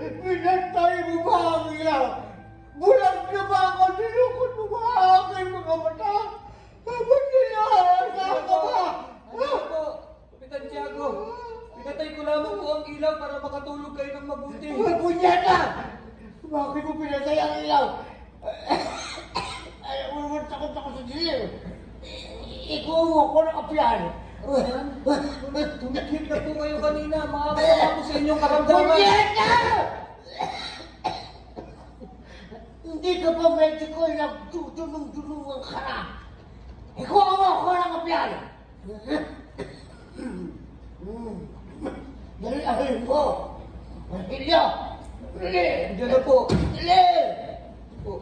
Pinatay mo ba ang ilaw? Bulag na ba ako? Nilukot mo ba ang aking mga mata? Ba't nilahasa ka ba? Ano po, Kapitan Tiago? Pinatay ko lamang po ang ilaw para makatulog kayo ng mabuti. Ay, punyeta! Bakit mo pinatay ang ilaw? Ay, takot ako sa dilim. Ikaw ako ng kapyan. Tumikip na po kayo kanina. Makakasama po sa inyong karamdaman. Punyeta! Hindi ka pa medyo nagtutulong-tulungan ka na. Ikaw ako ng kapyan. Dalihin mo. Martilyo. Dali. Diyan na po. Dali. Po.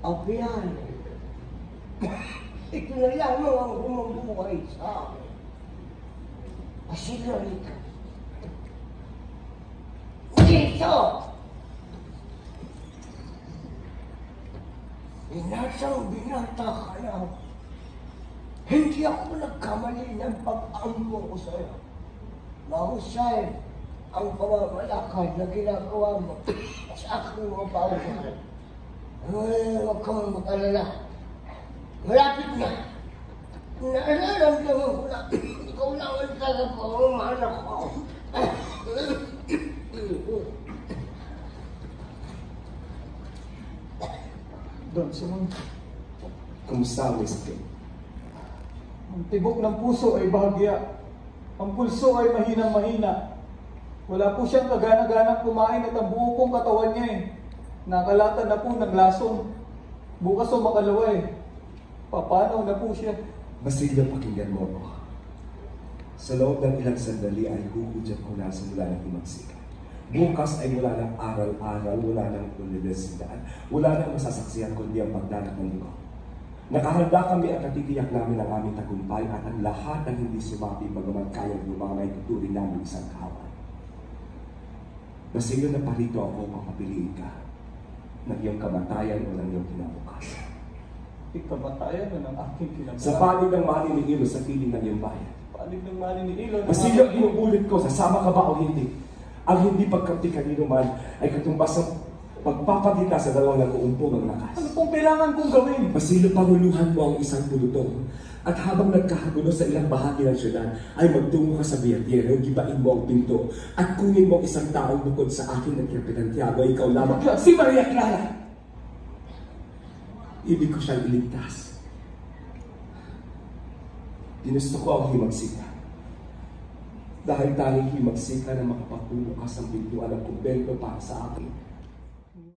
Kapyan. Ito na lamang ang bumubuhay sa akin. Asilari ka. Dito! Inasang binata ka na. Hindi ako nagkamali ng pag-amo ko sa'yo. Mahusay ang pamamalakad na ginagawa mo sa aking mga bawal. Ay, huwag kang mag-alala. Malapit na. Nararamdaman ko na ikaw na ang talaga ang anak ko. Don Simon, Kumusta ang Westin? ang tibok ng puso ay bahagya. Ang pulso ay mahinang-mahina. Wala po siyang kagana-ganang kumain at ang buo pong katawan niya eh. Nakalatan na po ng lason. Bukas o makalawa eh. Papanaw na po siya. Basilio, pakinggan mo ako. Sa loob ng ilang sandali ay huhudyan ko na sa mula ng imagsikan. Bukas ay wala ng aral-aral, wala ng universidad, wala ng masasaksihan kundi ang pagdanak ng liko. Nakahanda kami at natitiyak namin ang aming tagumpay at ang lahat ng hindi sumapi bagaman kaya ng mga may tuturing namin isang kawan. Basilio, na parito ako kung papiliin ka ng iyong kamatayan o ng iyong kinabukasan. Ikamatayan na ng aking Sa kinagawa. panig ng mani ni Ilo sa piling ng iyong bayan. Panig ng mani ni Elon. Basilio, inuulit ko, sasama ka ba o hindi? Ang hindi pagkamti kanino man ay katumbas ng pagpapagita sa dalawang nag-uumpong ang lakas. Ano pong kailangan kong gawin? Basilio, panguluhan mo ang isang pulutong. At habang nagkakagulo sa ilang bahagi ng syudad, ay magtungo ka sa biyerdyero, gibain mo ang pinto, at kunin mo ang isang taong bukod sa akin ng Kapitan Tiago, ikaw lamang, si Maria Clara! Ibig ko siyang iligtas. Ginusto ko ang himagsika. Dahil tanging himagsika na makapagbukas ang pintuan ng kumbento para sa akin.